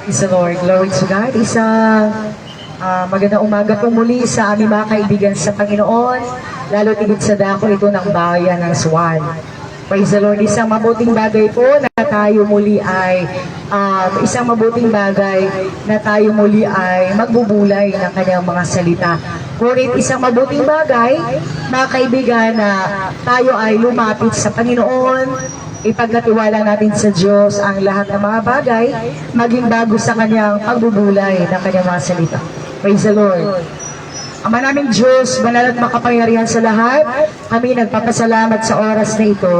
Praise the Lord. Glory to God. Magandang umaga po muli sa aming mga kaibigan sa Panginoon, lalo tigit sa dako ito ng bayan ng Swan. Praise the Lord. Isang mabuting bagay po na tayo muli ay magbubulay ng kanyang mga salita. Ngunit isang mabuting bagay, mga kaibigan, na tayo ay lumapit sa Panginoon, ipagkatiwala natin sa Diyos ang lahat ng mga bagay, maging bago sa kanyang pagbubulay ng kanyang mga salita. Praise the Lord. Ama naming Diyos, banal at makapangyarihan sa lahat, kami nagpapasalamat sa oras na ito,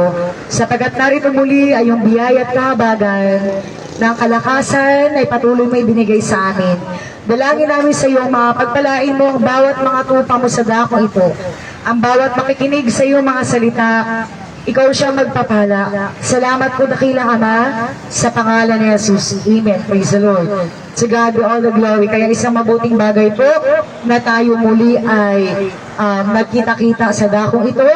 sapagat narito muli ay yung biyaya at kahabagan ng kalakasan ay patuloy may binigay sa amin. Dalangin namin sa iyo, pagpalain mo ang bawat mga tupa mo sa dako ito, ang bawat makikinig sa iyong mga salita. Ikaw siya magpapala. Salamat po dakilang Ama, sa pangalan ni Jesus. Amen. Praise the Lord. To God be all the glory. Kaya isang mabuting bagay po na tayo muli ay nagkita-kita sa dakong ito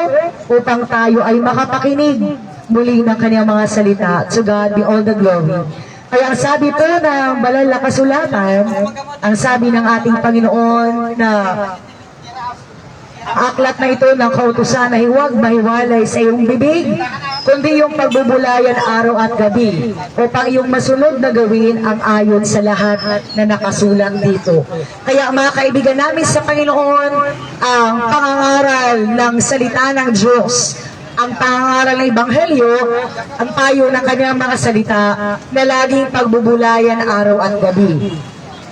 upang tayo ay makapakinig muli ng kanyang mga salita. To God be all the glory. Kaya ang sabi po ng banal na kasulatan, ang sabi ng ating Panginoon na aklat na ito ng kautusan ay huwag mahiwalay sa iyong bibig, kundi yung pagbubulayan araw at gabi, upang iyong masunod na gawin ang ayon sa lahat na nakasulat dito. Kaya mga kaibigan namin sa Panginoon, ang pangangaral ng salita ng Diyos, ang pangangaral ng Ebanghelyo, ang payo ng kanyang mga salita na laging pagbubulayan araw at gabi.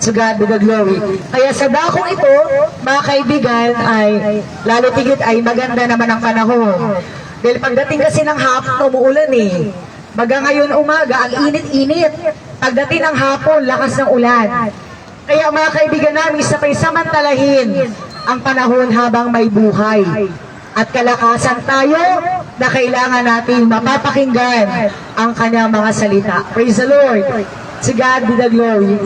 To God be the glory. Kaya sa dakong ito, mga kaibigan, ay lalo tigit ay maganda naman ang panahon. Dahil pagdating kasi ng hapon, umuulan eh. Baga ngayon umaga, ang init-init. Pagdating ng hapon, lakas ng ulan. Kaya mga kaibigan namin, sabay samantalahin ang panahon habang may buhay. At kalakasan tayo na kailangan natin mapapakinggan ang kanyang mga salita. Praise the Lord. To God be the glory.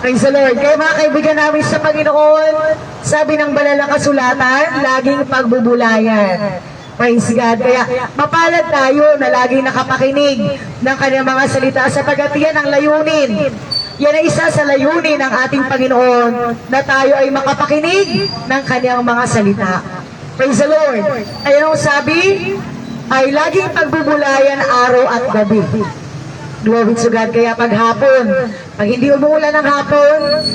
Praise the Lord. Kaya mga kaibigan namin sa Panginoon, sabi ng banal na kasulatan, laging pagbubulayan. Praise God. Kaya mapalad tayo na laging nakapakinig ng kanyang mga salita sapagkat yan ang layunin. Yan ay isa sa layunin ng ating Panginoon na tayo ay makapakinig ng kanyang mga salita. Praise the Lord. Kaya ang sabi ay laging pagbubulayan araw at gabi. Glory to God. Kaya paghapon, pag hindi umuulan ng hapon,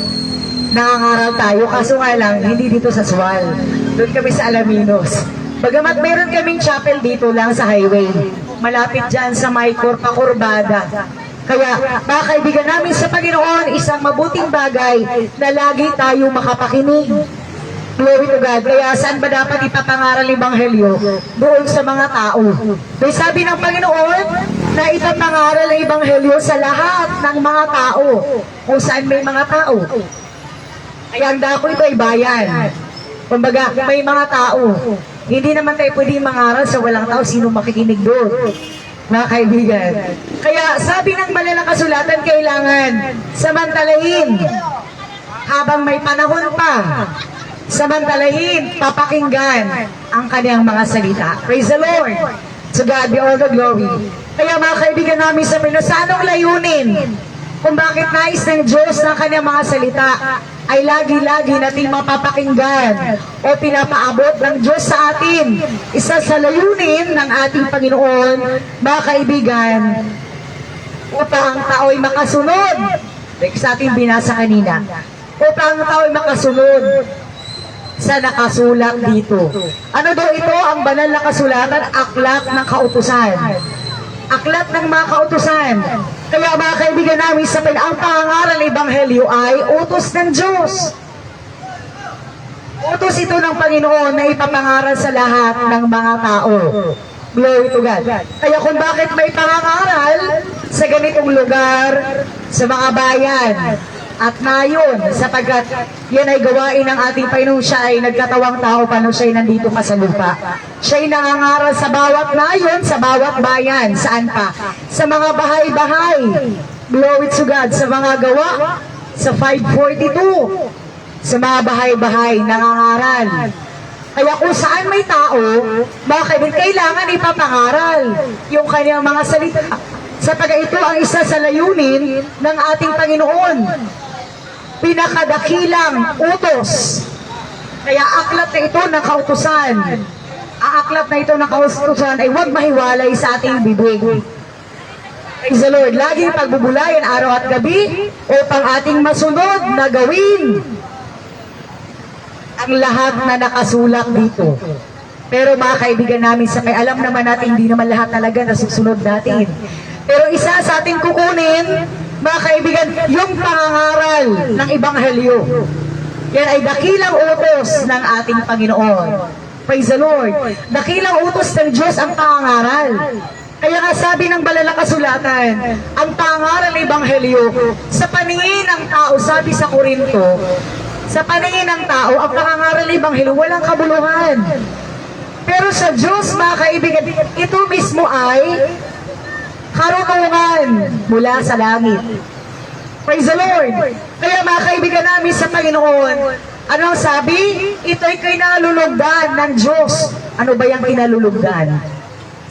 nangangaral tayo. Kaso nga lang, hindi dito sa Sual. Doon kami sa Alaminos. Bagamat meron kaming chapel dito lang sa highway. Malapit dyan sa may Pakurbada. Kaya, mga kaibigan namin sa Panginoon, isang mabuting bagay na lagi tayo makapakinig. Glory to God. Kaya saan ba dapat ipapangaral ng Ebanghelyo? Doon sa mga tao. Dahil sabi ng Panginoon na ipapangaral ng Ebanghelyo sa lahat ng mga tao. Kung saan may mga tao. Kaya ang dako ito ay bayan. Kumbaga, may mga tao. Hindi naman tayo pwedeng mangaral sa walang tao. Sino makikinig doon? Mga kaibigan. Kaya sabi ng banal na kasulatan, kailangan samantalahin habang may panahon pa. Samantalahin, papakinggan ang kanyang mga salita. Praise the Lord. To God be all the glory. Kaya mga kaibigan namin sa Panginoon, sa anong layunin? Kung bakit nais ng Diyos ng kanyang mga salita ay lagi-lagi nating mapapakinggan o pinapaabot ng Diyos sa atin. Isa sa layunin ng ating Panginoon, mga kaibigan, upang ang tao'y makasunod. Like sa ating binasa kanina. Upang ang tao'y makasunod sa nakasulat dito. Ano daw ito? Ang banal na kasulatan, aklat ng kautusan. Aklat ng mga kautusan. Kaya mga kaibigan namin sa ang pangangaral ng Ebanghelyo ay utos ng Diyos. Utos ito ng Panginoon na ipapangaral sa lahat ng mga tao. Glory to God. Kaya kung bakit may pangangaral sa ganitong lugar, sa mga bayan, at ngayon, sapagkat yan ay gawain ng ating Panginoon, siya ay nagkatawang tao paano siya ay nandito pa sa lupa. Siya ay nangangaral sa bawat nayon, sa bawat bayan. Saan pa? Sa mga bahay-bahay. Glory to God. Sa mga gawa, sa 542. Sa mga bahay-bahay, nangangaral. Kaya kung saan may tao, kailangan ipapangaral yung kanyang mga salita. Sapagkat ito ang isa sa layunin ng ating Panginoon. Pinakadakilang utos. Kaya aklat na ito ng kautusan. Ang aklat na ito ng kautusan ay huwag mahiwalay sa ating bibig. Praise the Lord. Laging pagbubulayan araw at gabi upang ating masunod na gawin ang lahat na nakasulat dito. Pero mga kaibigan namin, alam naman natin hindi naman lahat talaga nasusunod natin. Pero isa sa ating kukunin, mga kaibigan, yung pangangaral ng Ebanghelyo. Yan ay dakilang utos ng ating Panginoon. Praise the Lord. Dakilang utos ng Diyos ang pangangaral. Kaya nga sabi ng banal na kasulatan, ang pangaral ng Ebanghelyo, sa paningin ng tao, sabi sa Korinto, sa paningin ng tao, ang pangangaral ng Ebanghelyo, walang kabuluhan. Pero sa Diyos, mga kaibigan, ito mismo ay karunungan mula sa langit. Praise the Lord. Kaya mga kaibigan namin sa Panginoon, ano ang sabi? Ito'y kinalulugdan ng Diyos. Ano ba yung kinalulugdan?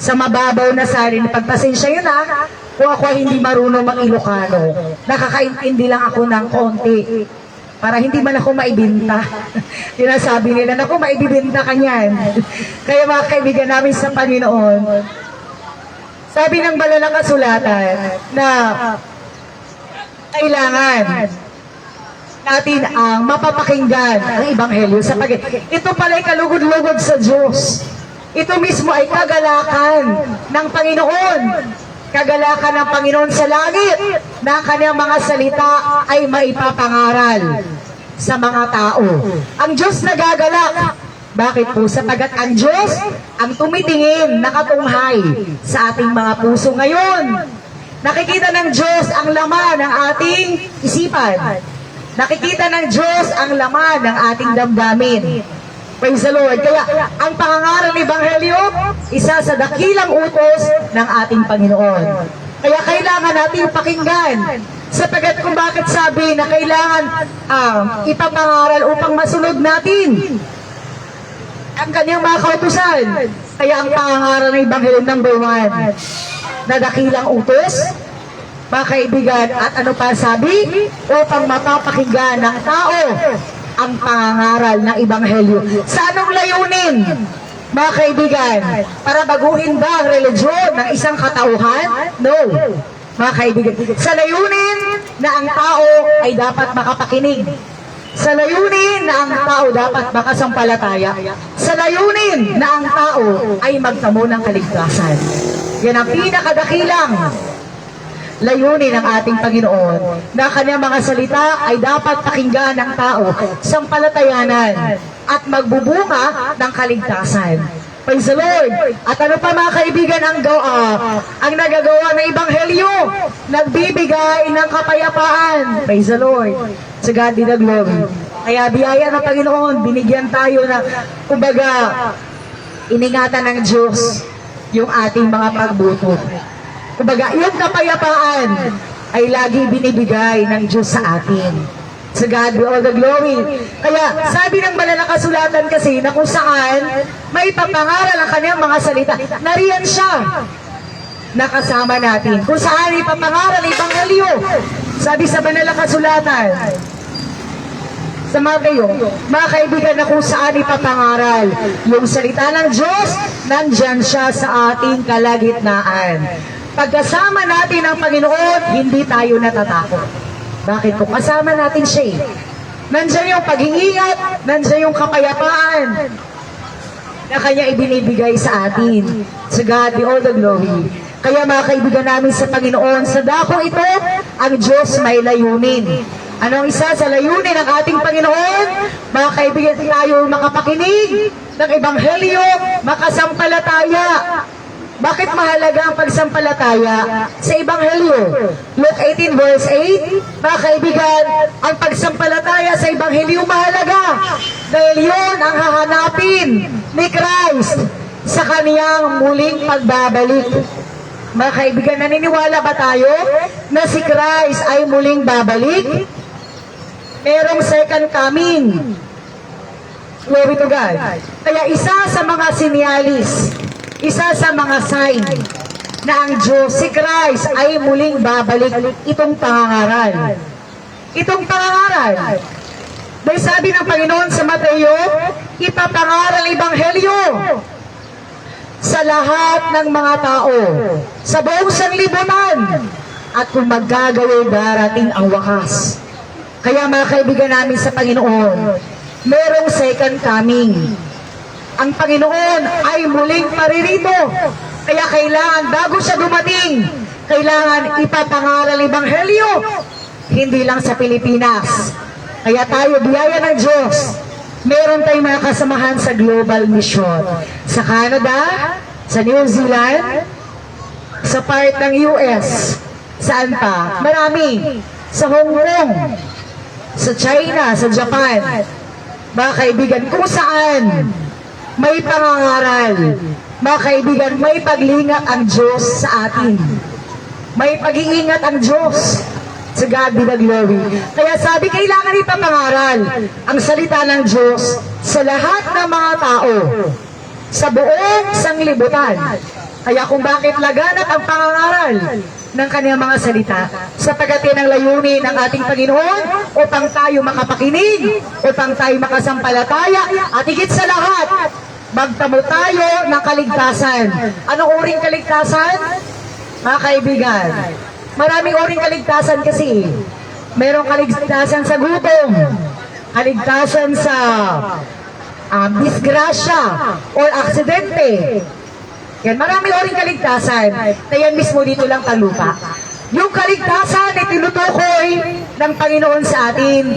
Sa mababaw na salin, pagpasensya yun kung ako hindi marunong mag-Ilocano. Nakakaintindi lang ako ng konti. Para hindi man ako maibinta. Sinasabi nila, naku, maibibinta ka niyan. Kaya mga kaibigan namin sa Panginoon, sabi ng banal na kasulatan na kailangan natin ang mapapakinggan ang Ebanghelyo sapagkat ito pala'y kalugod-lugod sa Diyos. Ito mismo ay kagalakan ng Panginoon. Kagalakan ng Panginoon sa langit na kanyang mga salita ay maipapangaral sa mga tao. Ang Diyos nagagalak. Bakit po? Sapagkat ang Diyos ang tumitingin, nakatunghay sa ating mga puso ngayon. Nakikita ng Diyos ang laman ng ating isipan. Nakikita ng Diyos ang laman ng ating damdamin. Praise the Lord. Kaya ang pangangaral ng Ebanghelyo, isa sa dakilang utos ng ating Panginoon. Kaya kailangan natin pakinggan. Sapagkat kung bakit sabi na kailangan ipapangaral upang masunod natin ang kanyang mga kautusan. Kaya ang pangangaral ng Ebanghelyo number 1, na dakilang utos, mga kaibigan, at ano pa sabi? Upang mapapakinggan ng tao ang pangangaral ng Ebanghelyo. Sa anong layunin, mga kaibigan? Para baguhin ba ang religiyon ng isang katauhan? No. Mga kaibigan, sa layunin na ang tao ay dapat makapakinig. Sa layunin na ang tao dapat makasampalataya. Sa layunin na ang tao ay magtamo ng kaligtasan. Yan ang pinakadakilang layunin ng ating Panginoon na kanyang mga salita ay dapat pakinggan ng tao sampalatayanan at magbubunga ng kaligtasan. Praise the Lord. At ano pa mga kaibigan ang nagagawa ng Ebanghelyo? Nagbibigay ng kapayapaan. Praise the Lord. To God be the glory. Kaya biyaya ng Panginoon, binigyan tayo na, kumbaga, iningatan ng Diyos yung ating mga pagbuto. Kumbaga, yung kapayapaan ay lagi binibigay ng Diyos sa atin. To God be all the glory. Kaya sabi ng banal na kasulatan kasi na kung saan may papangaral ang kanyang mga salita, nariyan siya. Nakasama natin. Kung saan ipapangaral ang Ebanghelyo. Sabi sa banal na kasulatan, sa Mateo, mga kaibigan, na kung saan ipapangaral yung salita ng Diyos, nandyan siya sa ating kalagitnaan. Pagkasama natin ang Panginoon, hindi tayo natatakot. Bakit po? Kasama natin siya eh. Nandiyan yung pag-iingat, nandiyan yung kapayapaan na kanya ibinibigay sa atin. To God be all the glory. Kaya mga kaibigan namin sa Panginoon, sa dakong ito, ang Diyos may layunin. Anong isa sa layunin ng ating Panginoon? Mga kaibigan, tayo makapakinig ng Ebanghelyo, makasampalataya. Bakit mahalaga ang pagsampalataya sa Ebanghelyo? Luke 18 verse 8, mga kaibigan, ang pagsampalataya sa Ebanghelyo mahalaga dahil yun ang hahanapin ni Christ sa kaniyang muling pagbabalik. Mga kaibigan, naniniwala ba tayo na si Christ ay muling babalik? Merong second coming. Glory to God. Kaya isa sa mga sinyalis, isa sa mga sign na ang Diyos, si Christ, ay muling babalik itong pangangaral. Itong pangangaral. Dahil sabi ng Panginoon sa Mateo, ipapangaral Ebanghelyo sa lahat ng mga tao, sa buong sanlibutan, at kung maggagawin darating ang wakas. Kaya mga kaibigan namin sa Panginoon, merong second coming. Ang Panginoon ay muling paririto. Kaya kailangan, bago siya dumating, kailangan ipapangaral Ebanghelyo, hindi lang sa Pilipinas. Kaya tayo, biyaya ng Diyos, meron tayong mga kasamahan sa global mission. Sa Canada, sa New Zealand, sa part ng US, saan pa? Marami. Sa Hong Kong, sa China, sa Japan. Mga kaibigan, kung saan may pangangaral. Mga kaibigan, may paglingat ang Diyos sa atin. May pag-iingat ang Diyos. To God be the glory. Kaya sabi, kailangan ipapangaral ang salita ng Diyos sa lahat ng mga tao, sa buong sanglibutan. Kaya kung bakit laganap ang pangangaral ng kanyang mga salita, sapagkat yan ang layunin ng ating Panginoon upang tayo makapakinig, upang tayo makasampalataya, at higit sa lahat, magtamo tayo ng kaligtasan. Anong uring kaligtasan? Mga kaibigan, maraming uring kaligtasan kasi. Merong kaligtasan sa gutom, kaligtasan sa disgrasya or aksidente. Yan, maraming uring kaligtasan na yan mismo dito lang sa lupa. Yung kaligtasan ay tinutukoy ng Panginoon sa atin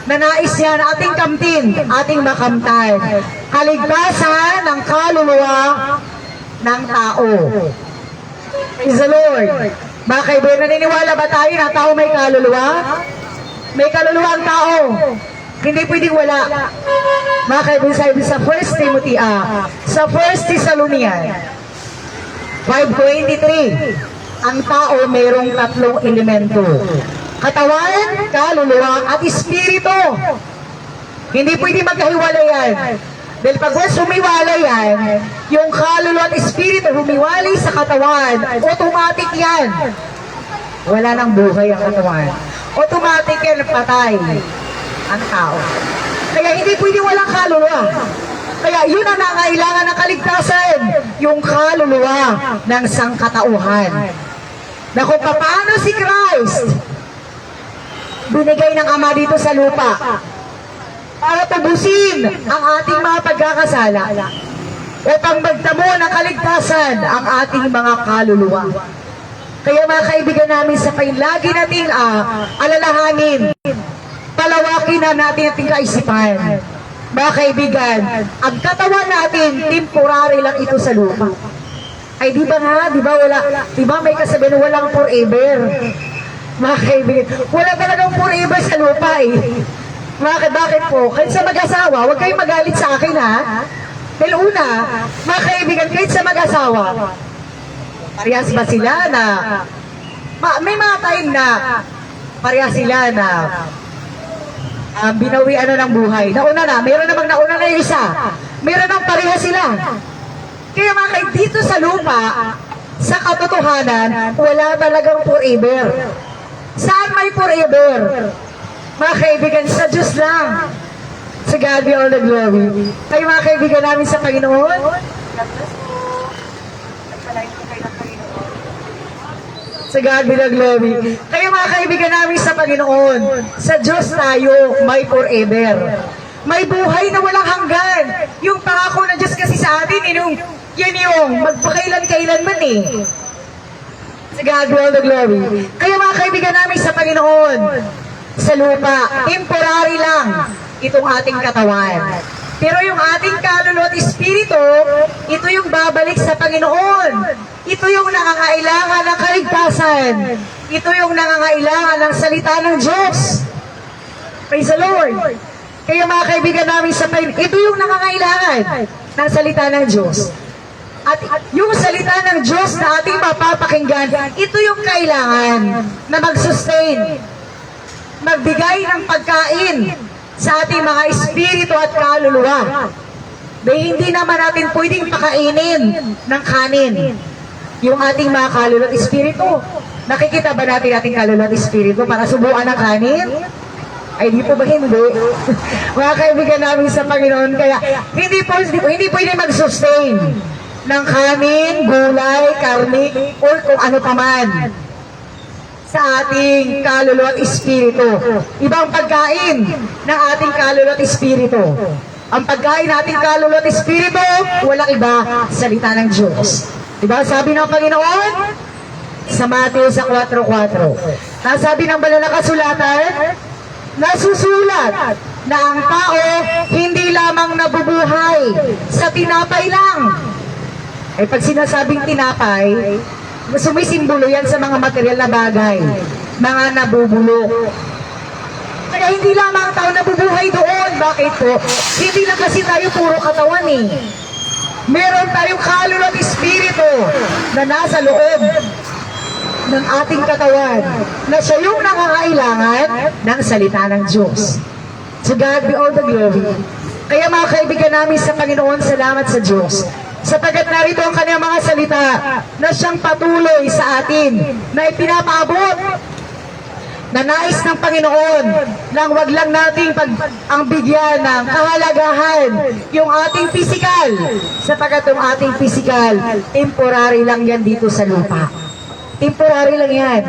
na nais niya na ating kamtin, ating makamtan. Kaligtasan ng kaluluwa ng tao. Praise the Lord. Mga kaibigan, naniniwala ba tayo na tao may kaluluwa? May kaluluwa ang tao. Hindi pwedeng wala. Mga kaibigan, sabi sa 1 Timothy, sa 1 Thessalonians 5:23, ang tao mayroong tatlong elemento. Katawan, kaluluwa, at espiritu. Hindi pwede magkahiwalay yan. Dahil pag humiwalay yan, yung kaluluwa at espiritu humiwalay sa katawan, automatic yan. Wala nang buhay ang katawan. Automatic yan, patay ang tao. Kaya hindi pwede walang kaluluwa. Kaya yun ang nangailangan ng kaligtasan, yung kaluluwa ng sangkatauhan. Na kung paano si Christ binigay ng Ama dito sa lupa para tubusin ang ating mga pagkakasala upang magtamo ng kaligtasan ang ating mga kaluluwa. Kaya mga kaibigan namin sa lagi nating alalahanin, palawakin na natin ating kaisipan. Mga kaibigan, ang katawan natin, temporary lang ito sa lupa. Ay di ba nga, di ba wala, di ba may kasabihan walang forever. Mga kaibigan, wala talagang forever sa lupa eh. Bakit po? Kahit sa mag-asawa, huwag kayong magalit sa akin ha. Dahil una, mga kaibigan, kahit sa mag-asawa, parehas ba sila na, may mga time na, parehas sila na, binawian na ng buhay. Nauna na, meron namang nauna na yung isa. Meron nang parehas sila. Kaya mga kaibigan, dito sa lupa, sa katotohanan, wala talagang forever. Saan may forever? Mga kaibigan, sa Diyos lang. Sa God be all the glory. Kayo mga kaibigan namin sa Panginoon, sa God be the glory. Kayo mga kaibigan namin sa Panginoon, sa Diyos tayo may forever. May buhay na walang hanggan. Yung pangako ng Diyos kasi sa atin, yan yung magpakailan-kailan man eh. Sa God be all the glory. Kayo mga kaibigan namin sa Panginoon, sa lupa, temporary lang itong ating katawan. Pero yung ating kaluluwa at espiritu, ito yung babalik sa Panginoon. Ito yung nangangailangan ng kaligtasan. Ito yung nangangailangan ng salita ng Diyos. Praise the Lord. Kaya mga kaibigan namin sa Panginoon, ito yung nangangailangan ng salita ng Diyos. At yung salita ng Diyos na ating mapapakinggan, ito yung kailangan na mag-sustain, magbigay ng pagkain sa ating mga espiritu at kaluluwa. Dahil hindi naman natin pwedeng pakainin ng kanin. yung ating mga kaluluwa at espiritu. Nakikita ba natin ating kaluluwa at espiritu para subukan ng kanin? Ay, di po ba hindi? Mga kaibigan namin sa Panginoon, kaya hindi pwede mag-sustain ng kanin, gulay, karne, or kung ano paman sa ating kaluluwa at espiritu. Ibang pagkain ng ating kaluluwa at espiritu. Ang pagkain ng ating kaluluwa at espiritu, walang iba, salita ng Diyos. Diba? Sabi ng Panginoon sa Mateo sa 4:4. Nasabi ng banal na kasulatan, nasusulat na ang tao hindi lamang nabubuhay sa tinapay lang. Ay pag sinasabing tinapay, sumisimbolo yan sa mga material na bagay, mga nabubulok. Kaya hindi lamang ang tao nabubuhay doon. Bakit po? Hindi lang kasi tayo puro katawan eh. Meron tayong kaluluwa at espiritu na nasa loob ng ating katawan na siya yung nangangailangan ng salita ng Diyos. To God be all the glory. Kaya mga kaibigan namin sa Panginoon, salamat sa Diyos. Sapagat narito ang kanyang mga salita na siyang patuloy sa atin na ipinapaabot na nais ng Panginoon nang wag lang nating ang bigyan ng kahalagahan yung ating pisikal, sapagat yung ating pisikal, temporary lang yan dito sa lupa. Temporary lang yan.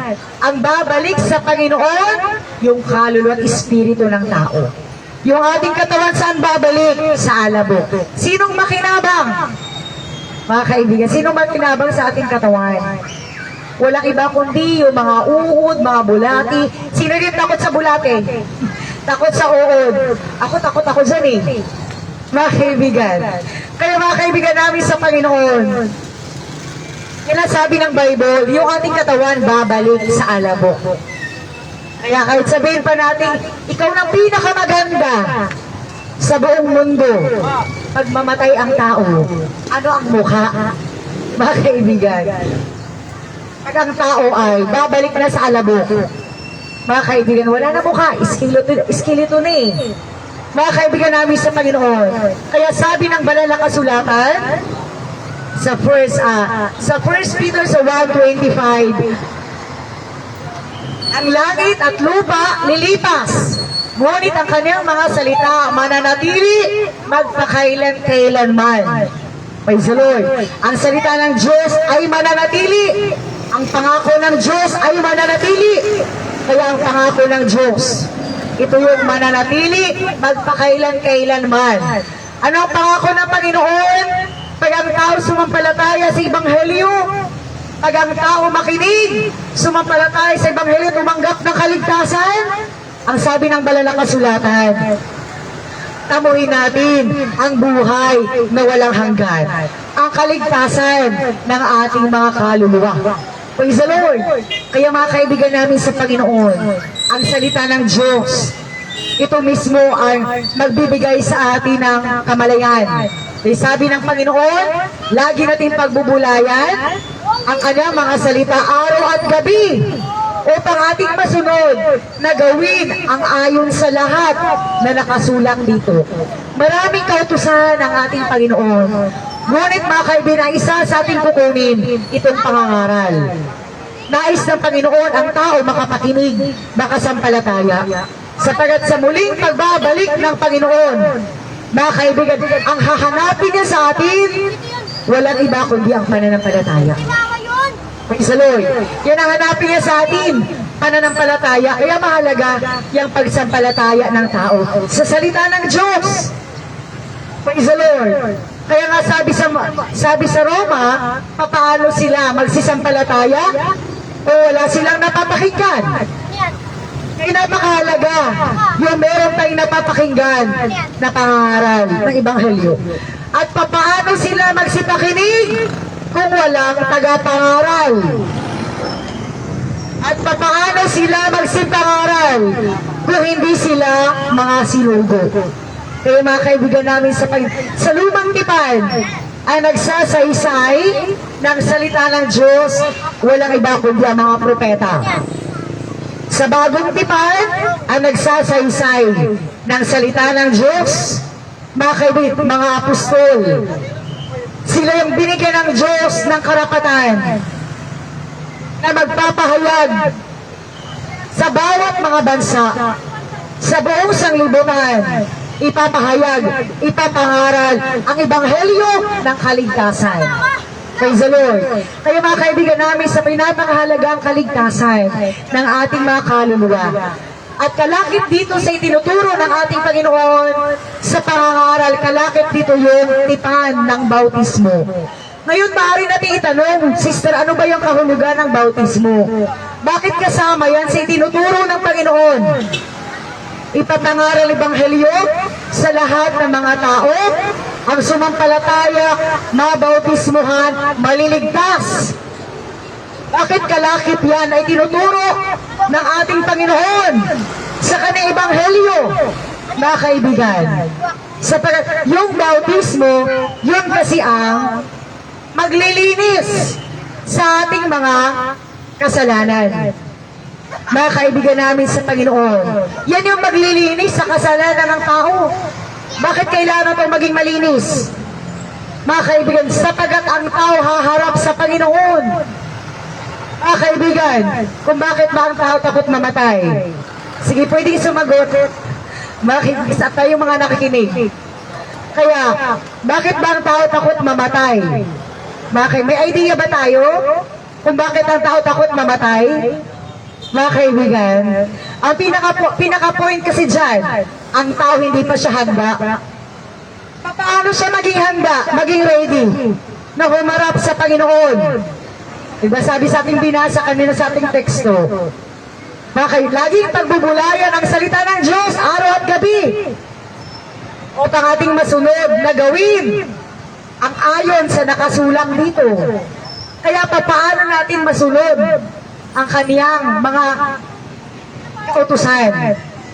Ang babalik sa Panginoon, yung kaluluwa at espiritu ng tao. Yung ating katawan saan babalik? Sa alabok. Sinong makinabang? Mga kaibigan, sinong makinabang sa ating katawan? Walang iba kundi yung mga uod, mga bulati. Sino rin takot sa bulati? Takot sa uod. Ako takot ako dyan eh. Mga kaibigan. Kaya mga kaibigan namin sa Panginoon, kaya sabi ng Bible, yung ating katawan babalik sa alabok. Kaya kahit sabihin pa natin, ikaw na pinakamaganda sa buong mundo, pag mamatay ang tao, ano ang mukha? Mga kaibigan, pag ang tao ay babalik na sa alabok, mga kaibigan, wala na mukha, iskeleto na eh. Mga kaibigan namin sa Panginoon, kaya sabi ng banal na kasulatan, sa first Peter sa 1:25, ang langit at lupa lilipas, ngunit ang kanyang mga salita mananatili magpakailan-kailanman. Praise the Lord. Ang salita ng Diyos ay mananatili. Ang pangako ng Diyos ay mananatili. Kaya ang pangako ng Diyos, ito yung mananatili magpakailan-kailanman. Ano ang pangako ng Panginoon? Pag ang tao sumampalataya sa Ebanghelyo, pag ang tao makinig, sumampalataya sa Ebanghelyo, tumanggap ng kaligtasan, ang sabi ng banal na kasulatan, tamuhin natin ang buhay na walang hanggan, ang kaligtasan ng ating mga kaluluwa. Praise the Lord. Kaya mga kaibigan namin sa Panginoon, ang salita ng Diyos, ito mismo ang magbibigay sa atin ng kamalayan. Kaya sabi ng Panginoon, lagi natin pagbubulayan ang kanyang mga salita araw at gabi upang ating masunod na gawin ang ayon sa lahat na nakasulat dito. Maraming kautusan ng ating Panginoon. Ngunit mga kaibigan, isa sa ating kukunin itong pangangaral. Nais ng Panginoon ang tao makapakinig, makasampalataya. Sapagat sa muling pagbabalik ng Panginoon, mga kaibigan, ang hahanapin niya sa atin, walang iba kundi ang pananampalataya. Praise the Lord. Yan ang hanapin niya sa atin, pananampalataya. Kaya mahalaga yung pagsampalataya ng tao sa salita ng Diyos. Praise the Lord. Kaya nga sabi sa Roma, papaano sila magsisampalataya o wala silang napapakinggan? Kaya napakahalaga yung meron tayong napapakinggan na pangaral ng Ebanghelyo. At papaano sila magsipakinig kung walang tagapangaral? At papaano sila magsipangaral kung hindi sila mga sinugo? Kaya mga kaibigan namin sa lumang tipan ay nagsasaysay ng salita ng Diyos, walang iba kundi ang mga propeta. Sa bagong tipan ang nagsasaysay ng salita ng Diyos, mga kaibigan, mga apostol. Sila yung binigyan ng Diyos ng karapatan na magpapahayag sa bawat mga bansa, sa buong sanglibutan, ipapahayag, ipapangaral ang ebanghelyo ng kaligtasan. Praise the Lord. Kaya mga kaibigan namin, sa pinapakahalagang kaligtasan ng ating mga kaluluwa. At kalakip dito sa itinuturo ng ating Panginoon sa pangangaral, kalakip dito yung tipan ng bautismo. Ngayon, maaari natin itanong, Sister, ano ba yung kahulugan ng bautismo? Bakit kasama yan sa itinuturo ng Panginoon? Ipapangaral ebanghelyo sa lahat ng mga tao, ang sumampalataya, mabautismuhan, maliligtas. Bakit kalakip yan ay tinuturo ng ating Panginoon sa kanyang ebanghelyo? Mga kaibigan, yung bautismo, yun kasi ang maglilinis sa ating mga kasalanan. Mga kaibigan namin sa Panginoon, yan yung maglilinis sa kasalanan ng tao. Bakit kailangan itong maging malinis? Mga kaibigan, sapagat ang tao haharap sa Panginoon. Mga kaibigan, kung bakit ba ang tao takot mamatay? Sige, pwedeng sumagot. Isa tayo mga nakikinig. Kaya, bakit ba ang tao takot mamatay? Bakit? May idea ba tayo kung bakit ang tao takot mamatay? Mga kaibigan, ang pinaka-point kasi dyan, ang tao hindi pa siya handa. Paano siya maging handa, maging ready, na humarap sa Panginoon? Diba sabi sa ating binasa kanina sa ating teksto, laging pagbubulayan ang salita ng Diyos, araw at gabi, upang ating masunod na gawin ang ayon sa nakasulang dito. Kaya paano natin masunod ang kaniyang mga kautusan?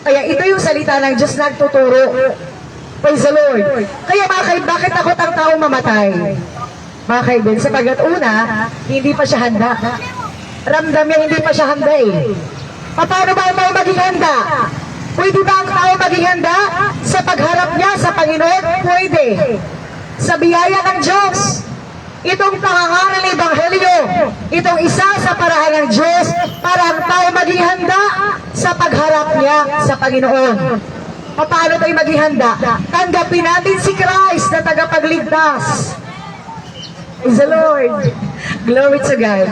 Kaya ito yung salita ng Diyos na nagtuturo. Praise the Lord. Kaya bakit takot ang taong mamatay? Mga kaibigan, sapagat una, hindi pa siya handa. Ramdam niya hindi pa siya handa eh. Paano ba ang tao maging handa? Pwede ba ang tao maging handa sa pagharap niya sa Panginoon? Pwede. Sa biyaya ng Diyos. Itong pangangaral ng Ebanghelyo, itong isa sa paraan ng Diyos para ang tao maging handa sa pagharap niya sa Panginoon. Paano tayo maging handa? Tanggapin natin si Christ na tagapagligtas. Praise the Lord. Glory to God.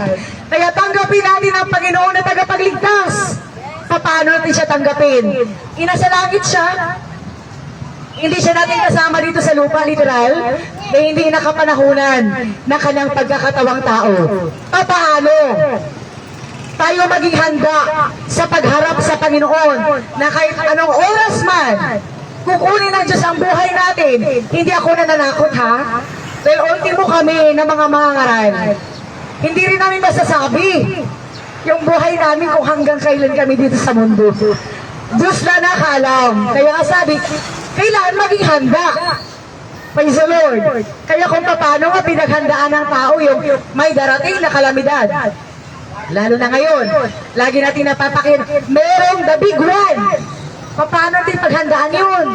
Kaya tanggapin natin ang Panginoon na tagapagligtas. Paano natin siya tanggapin? Inasa langit siya. Hindi siya natin kasama dito sa lupa, literal, na hindi nakapanahunan ng kanyang pagkakatawang tao. Paano tayo maging handa sa pagharap sa Panginoon na kahit anong oras man, kukunin ng Diyos ang buhay natin? Hindi ako nananakot, ha? Dahil ultimo kami ng mga mangangaral. Hindi rin namin masasabi yung buhay namin kung hanggang kailan kami dito sa mundo. Diyos na nakaalam. Kaya nga sabi, kailangan maging handa. Praise the Lord. Kaya kung paano nga pinaghandaan ng tao yung may darating na kalamidad. Lalo na ngayon, lagi natin napapakin, merong the big one. Paano natin paghandaan yun?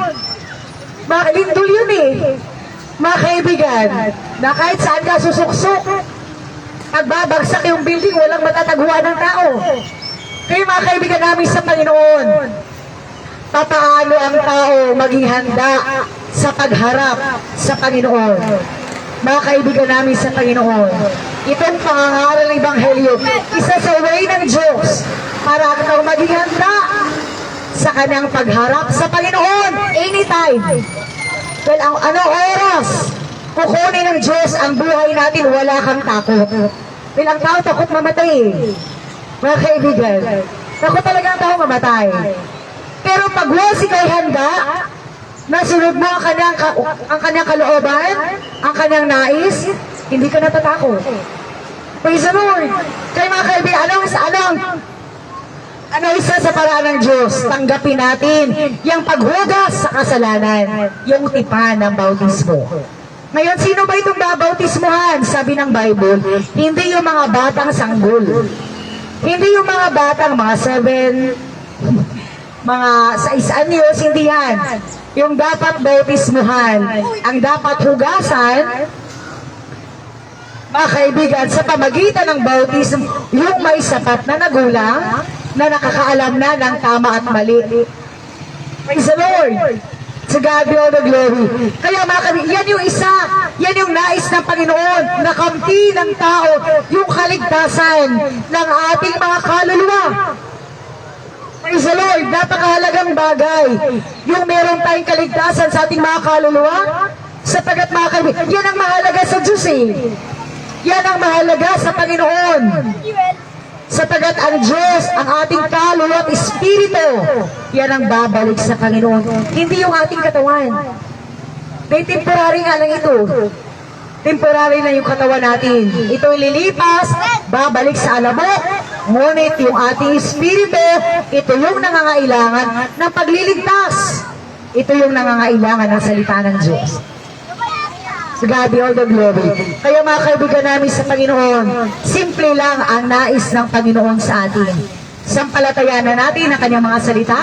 Lindol yun eh. Mga kaibigan, na kahit saan ka susuksok, pagbabagsak yung building, walang matataguan ng tao. Kaya mga kaibigan namin sa Panginoon, paano ang tao maging handa sa pagharap sa Panginoon? Mga kaibigan namin sa Panginoon, itong pangangaral ng Ebanghelyo, isa sa way ng Diyos para ang tao maging handa sa kanyang pagharap sa Panginoon anytime. Well, anong oras kukunin ng Diyos ang buhay natin, wala kang takot. Well, ang tao takot mamatay. Mga kaibigan, takot talaga ang tao mamatay. Pero pag wasi kay handa, nasunod mo ang kanyang kalooban, ang kanyang nais, hindi ka natatakot. Praise the Lord. Kaya mga kaibigan, ano isa sa paraan ng Diyos? Tanggapin natin yung paghugas sa kasalanan, yung tipan ng bautismo. Ngayon, sino ba itong babautismuhan? Sabi ng Bible, hindi yung mga batang sanggol. Hindi yung mga batang mga 7, mga 6 anyos, hindi yan. Yung dapat bautismuhan, ang dapat hugasan, Mga kaibigan, sa pamagitan ng bautismo, yung may sapat na nagulang na nakakaalam na ng tama at mali. Praise the Lord! To God be all the glory. Kaya mga kaibigan, yan yung isa, yan yung nais ng Panginoon, na kamti ng tao, yung kaligtasan ng ating mga kaluluwa. Praise the Lord, napakahalagang bagay. Yung meron tayong kaligtasan sa ating mga kaluluwa, sapagat mga kaibigan, yan ang mahalaga sa Diyos eh. Yan ang mahalaga sa Panginoon. Sapagat ang Diyos, ang ating kaluluwa at espiritu, yan ang babalik sa Panginoon. Hindi yung ating katawan. May temporary nga lang ito. Temporary na yung katawan natin. Ito lilipas, babalik sa alabok. Ngunit yung ating espiritu, ito yung nangangailangan ng pagliligtas. Ito yung nangangailangan ng salita ng Diyos. To God be all the glory. Kaya mga kaibigan namin sa Panginoon, simple lang ang nais ng Panginoon sa atin. Sampalatayanan natin ang kanyang mga salita,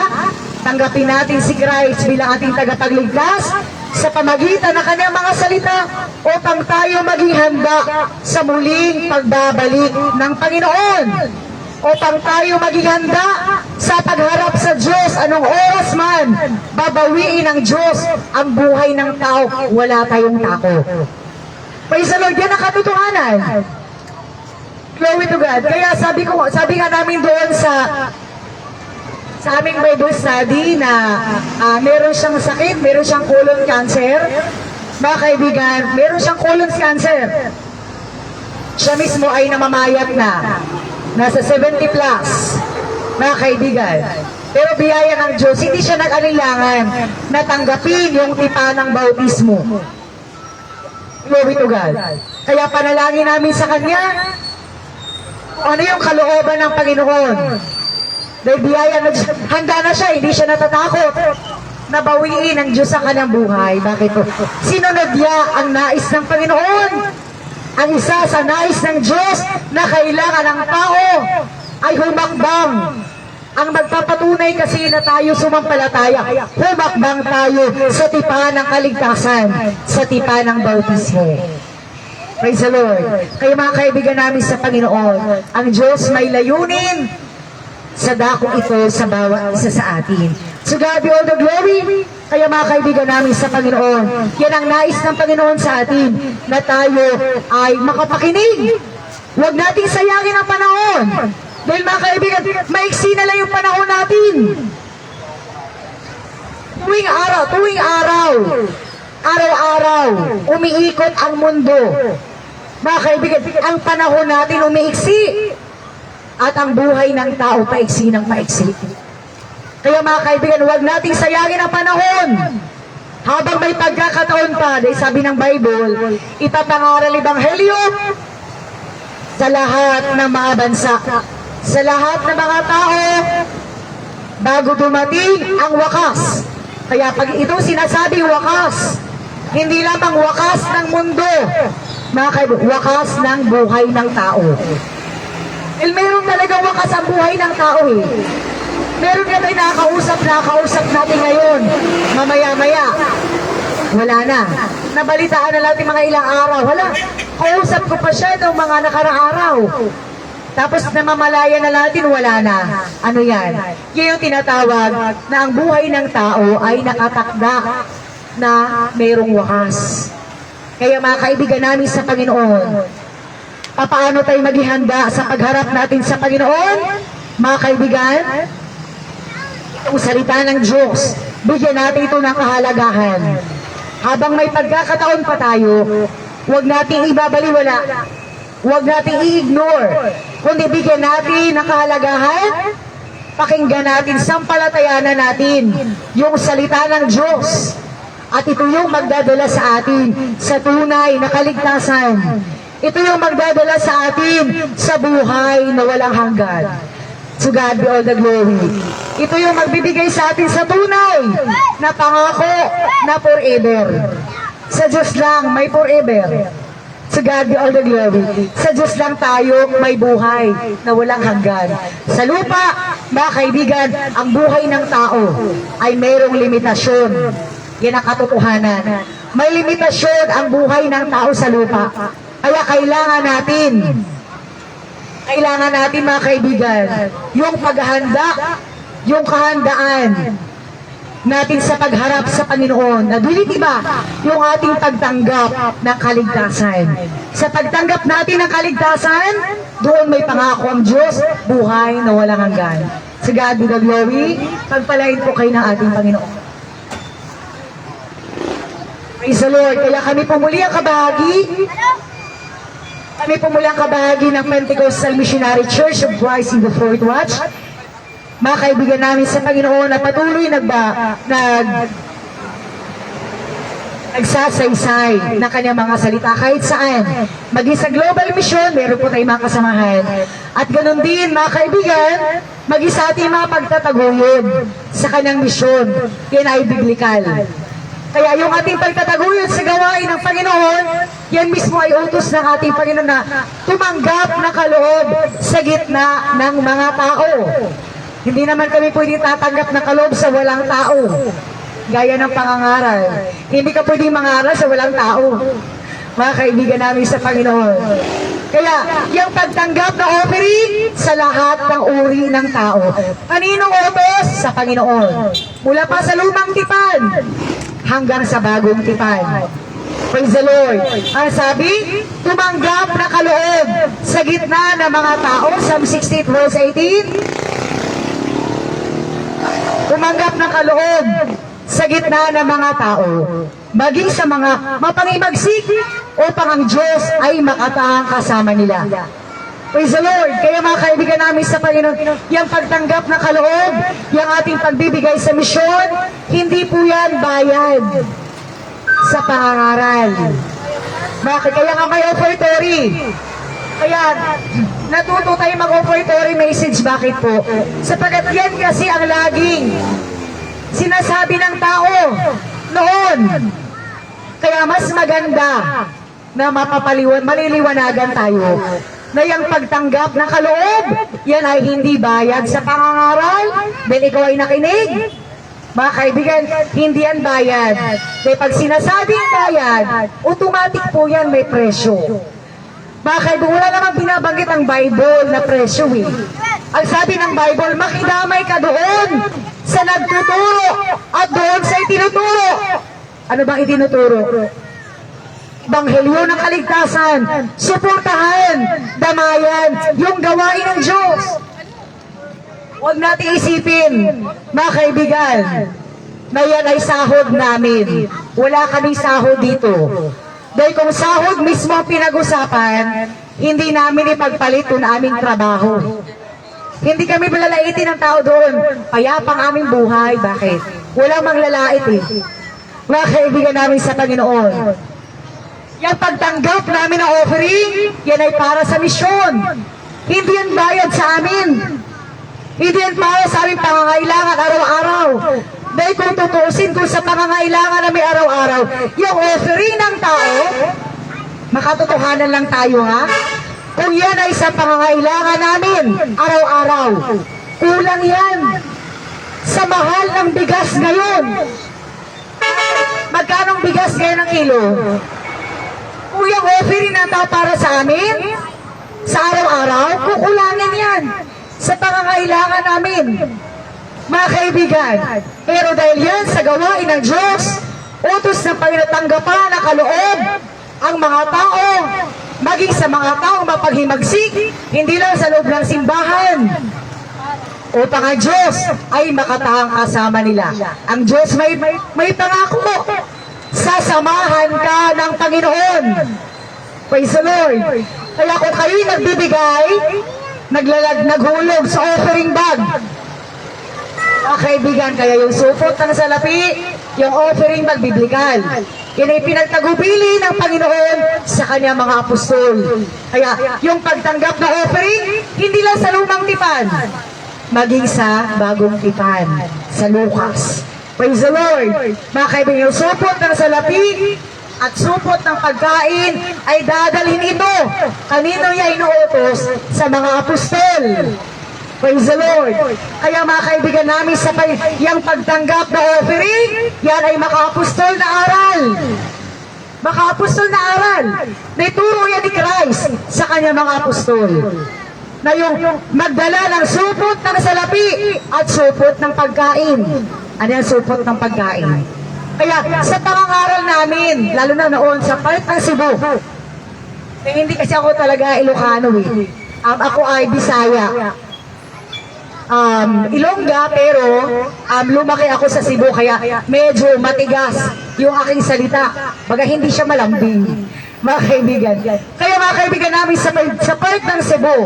tanggapin natin si Christ bilang ating tagapagligtas sa pamagitan ng kanyang mga salita upang tayo maging handa sa muling pagbabalik ng Panginoon. Upang tayo maging handa sa pagharap sa Diyos, anong oras man, babawiin ng Diyos ang buhay ng tao, wala tayong takot. Praise the Lord, yan ang katotohanan. Glory to God. Kaya sabi nga namin doon sa aming Bible study na meron siyang sakit, meron siyang colon cancer. Mga kaibigan, meron siyang colon cancer. Siya mismo ay namamayat na. Nasa 70 plus, mga kaibigan. Pero biyaya ng Diyos, hindi siya nag-alilangan na tanggapin yung tipa ng bautismo. Glory to God. Kaya panalangin namin sa Kanya, ano yung kalooban ng Panginoon. Dahil biyaya ng Diyos, handa na siya, hindi siya natatakot. Nabawiin ng Diyos ang kanyang buhay. Bakit po? Sinunod niya ang nais ng Panginoon. Ang isa sa nais ng Diyos na kailangan ng tao ay humakbang. Ang magpapatunay kasi na tayo sumampalataya, humakbang tayo sa tipa ng kaligtasan, sa tipa ng bautismo. Praise the Lord. Kaya mga kaibigan namin sa Panginoon, ang Diyos may layunin sa dakong ito sa bawat isa sa atin. So God be all the glory. Kaya mga kaibigan namin sa Panginoon, yan ang nais ng Panginoon sa atin, na tayo ay makapakinig. Huwag nating sayangin ang panahon. Dahil mga kaibigan, maiksi na lang yung panahon natin. Tuwing araw, araw-araw, umiikot ang mundo. Mga kaibigan, ang panahon natin umiiksi. At ang buhay ng tao paiksi ng paiksi. Kaya mga kaibigan, huwag nating sayangin ang panahon. Habang may pagkakataon pa, dahil sabi ng Bible, ipapangaral Ebanghelyo sa lahat ng mga bansa, sa lahat ng mga tao, bago dumating ang wakas. Kaya pag ito sinasabing wakas, hindi lamang wakas ng mundo, mga kaibigan, wakas ng buhay ng tao. Meron talagang wakas ang buhay ng tao eh. Meron nga tayo nakakausap natin ngayon. Mamaya-maya, wala na. Nabalitaan na natin mga ilang araw. Wala. Kausap ko pa siya noong mga nakaraang araw. Tapos namamalaya na natin, wala na. Ano yan? Yan yung tinatawag na ang buhay ng tao ay nakatakda na mayroong wakas. Kaya mga kaibigan namin sa Panginoon, paano tayo maghihanda sa pagharap natin sa Panginoon? Mga kaibigan, itong salita ng Diyos, bigyan natin ito ng kahalagahan. Habang may pagkakataon pa tayo, huwag nating ibabaliwala, huwag nating i-ignore, kundi bigyan natin ng kahalagahan, pakinggan natin, sampalatayanan natin yung salita ng Diyos. At ito yung magdadala sa atin sa tunay na kaligtasan. Ito yung magdadala sa atin sa buhay na walang hanggan. To God be all the glory. Ito yung magbibigay sa atin sa tunay na pangako na forever. Sa Diyos lang may forever. To God be all the glory. Sa Diyos lang tayo may buhay na walang hanggan. Sa lupa, mga kaibigan, ang buhay ng tao ay mayroong limitasyon. Yan ang katotohanan. May limitasyon ang buhay ng tao sa lupa. Kaya kailangan natin mga kaibigan, yung paghahanda, yung kahandaan natin sa pagharap sa Panginoon. Ability ba yung ating pagtanggap ng kaligtasan? Sa pagtanggap natin ng kaligtasan, doon may pangako ang Diyos, buhay na walang hanggan. Sa God be the glory, pagpalain po kayo ng ating Panginoon. Praise the Lord. Kaya kami pumuli ang kabahagi. Kami pumuli ang kabahagi ng Pentecostal Missionary Church of Christ in the Fourth Watch. Mga kaibigan namin sa Panginoon na patuloy nagsasaysay ng kanyang mga salita kahit saan. Maging sa Global Mission, meron po tayong mga kasamahan. At ganun din, mga kaibigan, maging sa ating mga pagtataguyod sa kanyang misyon. Yan ay biblikal. Kaya yung ating pagtataguyod sa gawain ng Panginoon, yan mismo ay utos ng ating Panginoon na tumanggap na kaloob sa gitna ng mga tao. Hindi naman kami pwedeng tatanggap na kaloob sa walang tao. Gaya ng pangangaral. Hindi ka pwedeng mangaral sa walang tao. Mga kaibigan namin sa Panginoon. Kaya, yung pagtanggap na offering sa lahat ng uri ng tao. Kaninong utos? Sa Panginoon. Mula pa sa lumang tipan hanggang sa bagong tipan. Praise the Lord. Ang sabi, tumanggap na kaloob sa gitna ng mga tao. Psalm 68 verse 18. Tumanggap ng kaloob sa gitna ng mga tao, maging sa mga mapangimagsik upang ang Diyos ay makataang kasama nila. Praise the Lord. Kaya mga kaibigan namin sa Panginoon, yung pagtanggap na kaloob, yung ating pagbibigay sa misyon, hindi po yan bayad sa pangangaral. Bakit? Kaya nga may offertory. Kaya natuto tayo mag-offertory message. Bakit po? Sapagkat yan kasi ang laging sinasabi ng tao noon. Kaya mas maganda na maliliwanagan tayo na yung pagtanggap ng kaloob, yan ay hindi bayad sa pangangaral. Dahil ikaw ay nakinig. Mga kaibigan, hindi yan bayad. Dahil pag sinasabing bayad, automatic po yan may presyo. Mga kaibigan, wala namang binabanggit ang Bible na presyo eh. Ang sabi ng Bible, makidamay ka doon sa nagtuturo at doon sa itinuturo. Ano bang itinuturo? Ebanghelyo ng kaligtasan, suportahan, damayan, yung gawain ng Diyos. Huwag natin isipin, mga kaibigan, na yan ay sahod namin. Wala kaming sahod dito. Dahil kung sahod mismo ang pinag-usapan, hindi namin ipagpalit yung aming trabaho. Hindi kami malalaitin ng tao doon. Payapang aming buhay. Bakit? Walang manglalait eh. Mga kaibigan namin sa Panginoon. Yung pagtanggap namin ng offering, yan ay para sa misyon. Hindi yan bayad sa amin. Hindi yan para sa aming pangangailangan araw-araw. Dahil kung tutuusin ko sa pangangailangan na may araw-araw, yung offering ng tao, makatotohanan lang tayo ha, kung yan ay sa pangangailangan namin araw-araw, kulang yan sa mahal ng bigas ngayon. Magkano bigas ngayon ang kilo? Kung yung offering ng tao para sa amin, sa araw-araw, kukulangin yan sa pangangailangan namin. Mga kaibigan, pero dahil yan sa gawain ng Diyos, utos ng Panginoon na kaloob ang mga tao, maging sa mga tao mapaghimagsik, hindi lang sa loob ng simbahan, upang ang Diyos ay makataang kasama nila. Ang Diyos may pangako mo, sasamahan ka ng Panginoon. Praise the Lord. Kaya kung kayo'y nagbibigay, naghulog sa offering bag, mga kaibigan, kaya yung supot ng salapi, yung offering bag biblikal. Yan ay pinagtagubili ng Panginoon sa kanyang mga apostol. Kaya yung pagtanggap na offering, hindi lang sa lumang tipan, maging sa bagong tipan, sa Lucas. Praise the Lord. Mga kaibigan, yung supot ng salapi at supot ng pagkain ay dadalhin ito. Kanino niya inuutos? Sa mga apostol. Praise the Lord. Kaya mga kaibigan namin sa yung pagtanggap na offering, yan ay maka-apostol na aral. maka-apostol na aral. Naituro yan ni Christ sa kanya mga apostol. Na yung magdala ng supot ng salapi at supot ng pagkain. Ano yung supot ng pagkain? Kaya sa pangangaral namin, lalo na noon sa part ng Cebu, hindi kasi ako talaga Ilocano eh. Ako ay Bisaya. Ilongga, pero lumaki ako sa Cebu, kaya medyo matigas yung aking salita. Baga hindi siya malambing, mga kaibigan. Kaya mga kaibigan namin sa part ng Cebu,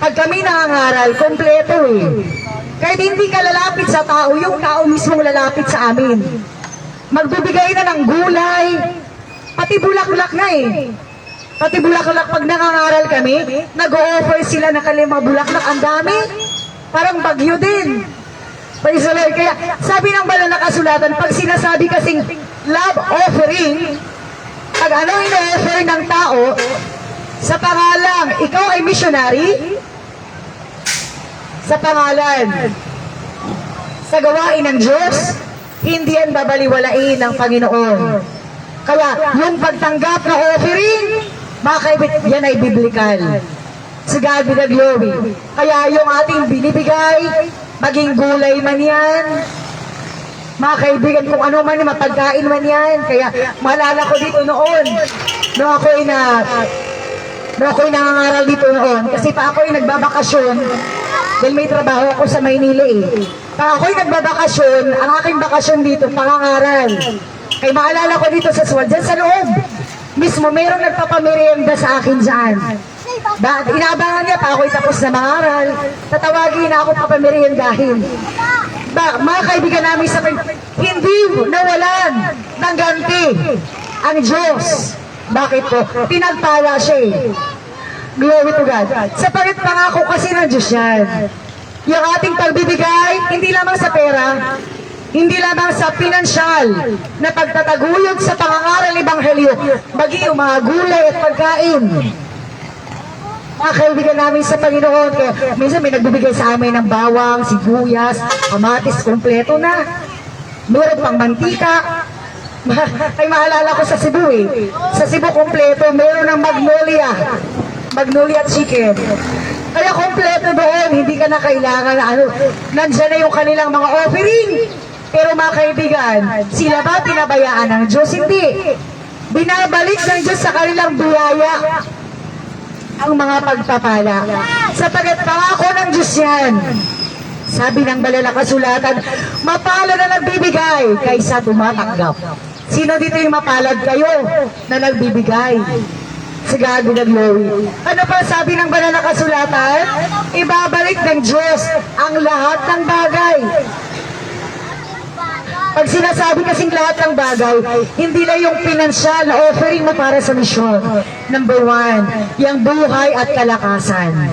pag kami nangangaral, kompleto eh. Kahit hindi ka lalapit sa tao, yung tao mismong lalapit sa amin. Magbibigay na ng gulay, pati bulaklak na eh. Pati bulaklak, pag nangangaral kami, nag-o-offer sila ng kalimang bulaklak. Ang dami, parang bagyo din. Praise the Lord. Kaya sabi ng banal na kasulatan, pag sinasabi kasing love offering, pag ano ino-offer ng tao, sa pangalang, ikaw ay missionary, sa pangalan, sa gawain ng Diyos, hindi yan babaliwalain ng Panginoon. Kaya yung pagtanggap na offering, mga kaibigan, yan ay biblical. Si God be the glory. Kaya yung ating binibigay, maging gulay man yan, mga kaibigan, kung ano man, mapagkain man yan. Kaya maalala ko dito noon, nung ako'y nangangaral dito noon, kasi pa ako'y nagbabakasyon, dahil may trabaho ako sa Maynila eh. Pa ako'y nagbabakasyon, ang aking bakasyon dito, pangangaral. Kaya maalala ko dito sa Swal, dyan sa loob, mismo mayroong nagpapamerienda sa akin dyan. Inaabangan niya pa ako'y tapos na mangaral, tatawagin na ako papameriendahin. Mga kaibigan namin sa hindi nawalan ng ganti ang Diyos. Bakit po? Pinagpala siya eh. Glory to God. Sa pangako kasi ng Diyos yan. Yung ating pagbibigay, hindi lamang sa pera, hindi lamang sa pinansyal na pagtataguyod sa pangangaral Ebanghelyo, bagi yung mga gulay at pagkain. Mga kaibigan namin sa Panginoon, kaya minsan may nagbibigay sa amin ng bawang, sibuyas, kamatis, kompleto na. Meron pang mantika. Ay maalala ko sa Cebu eh. Sa Cebu kompleto, meron ng magnolia chicken. Kaya kompleto doon, hindi ka na kailangan na nandyan na yung kanilang mga offering. Pero mga kaibigan, sila ba pinabayaan ng Diyos? Hindi. Binabalik ng Diyos sa kanilang biyaya ang mga pagpapala. Sapagat pangako ng Diyos yan. Sabi ng banal na kasulatan, mapalad na nagbibigay kaysa tumatanggap. Sino dito yung mapalad kayo na nagbibigay? Si God be the glory. Ano pa sabi ng banal na kasulatan? Ibabalik ng Diyos ang lahat ng bagay. Pag sinasabi kasing lahat ng bagay, hindi na yung pinansyal na offering mo para sa misyon. Number 1, yung buhay at kalakasan.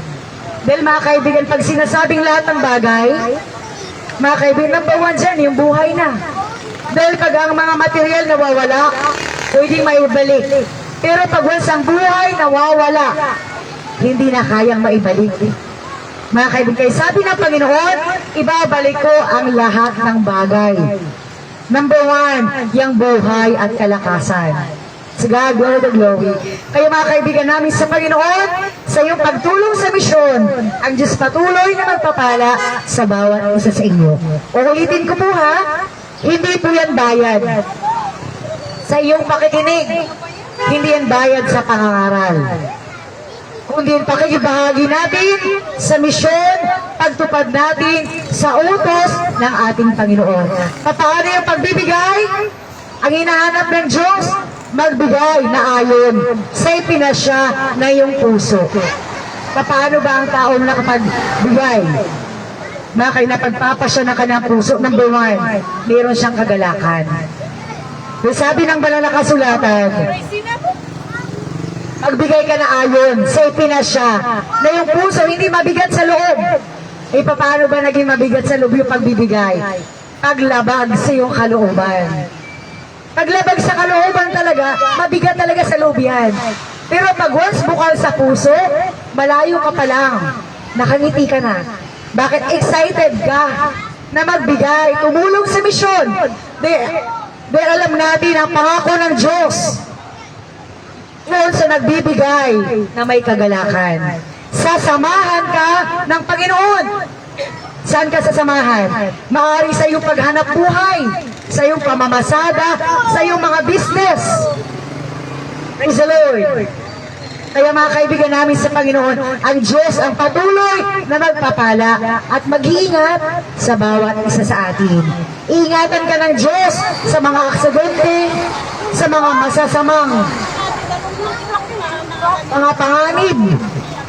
Dahil mga kaibigan, pag sinasabing lahat ng bagay, mga kaibigan, number 1 dyan, yung buhay na. Dahil pag ang mga material nawawala, pwedeng maibalik. Pero pag once ang buhay nawawala, hindi na kayang maibalik. Mga kaibigan, sabi ng Panginoon, ibabalik ko ang lahat ng bagay. Number 1, yung buhay at kalakasan. Si God, glory to glory. Kaya mga kaibigan namin sa Panginoon, sa iyong pagtulong sa misyon, ang Diyos patuloy na magpapala sa bawat isa sa inyo. Uulitin ko po ha, hindi po yan bayad sa iyong pakikinig. Hindi yan bayad sa pangangaral. Kundi yung pakikibahagi natin sa misyon, pagtupad natin sa utos ng ating Panginoon. Paano yung pagbibigay? Ang hinahanap ng Diyos, magbigay na ayon sa ipinasya na iyong puso. Paano ba ang tao na nakapagbigay? Napagpapasya ng kanyang puso. Number 1, mayroon siyang kagalakan. Sabi ng banal na kasulatan, magbigay ka na ayon sa ipinasya na yung puso hindi mabigat sa loob. Eh, paano ba naging mabigat sa loob yung pagbibigay? Paglabag sa iyong kalooban. Paglabag sa kalooban talaga, mabigat talaga sa loob yan. Pero pag once bukal sa puso, malayo ka pa lang. Nakangiti ka na. Bakit excited ka na magbigay, tumulong sa misyon? Dahil alam natin ang pangako ng Diyos smartphone sa nagbibigay na may kagalakan. Sasamahan ka ng Panginoon. Saan ka sasamahan? Maaari sa iyong paghanap buhay, sa iyong pamamasada, sa iyong mga business. Praise the Lord. Kaya mga kaibigan namin sa Panginoon, ang Diyos ang patuloy na magpapala at mag-iingat sa bawat isa sa atin. Ingatan ka ng Diyos sa mga aksidente, sa mga masasamang mga panganib.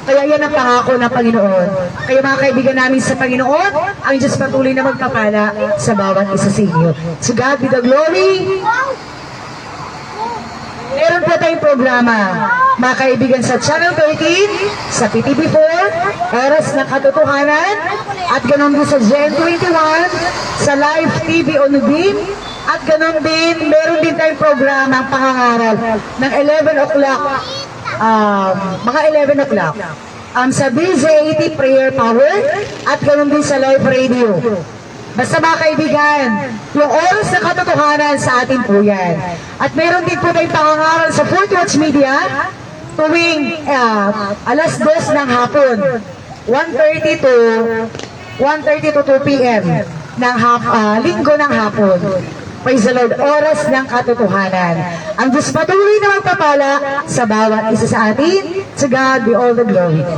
Kaya yan ang pangako ng Panginoon. Kaya mga kaibigan namin sa Panginoon, ang Diyos patuloy na magpapala sa bawat isa sa inyo. To God be the glory. Meron po tayong programa, mga kaibigan, sa Channel 13, sa PTV4, Oras ng Katotohanan, at ganon din sa Gen 21, sa Live TV on Beam, at ganon din, meron din tayong programa ang pangangaral ng 11 o'clock, mga 11 o'clock, sa BZ80 Prayer Power, at ganon din sa Live Radio. Basta mga kaibigan, yung oras na katotohanan sa atin po yan. At meron din po tayong pangangaral sa Fort Watch Media tuwing alas 2 ng hapon, 1:30 to 2 p.m. ng linggo ng hapon. Praise the Lord, oras ng katotohanan. Ang Diyos patuloy na magpapala sa bawat isa sa atin. To God be all the glory.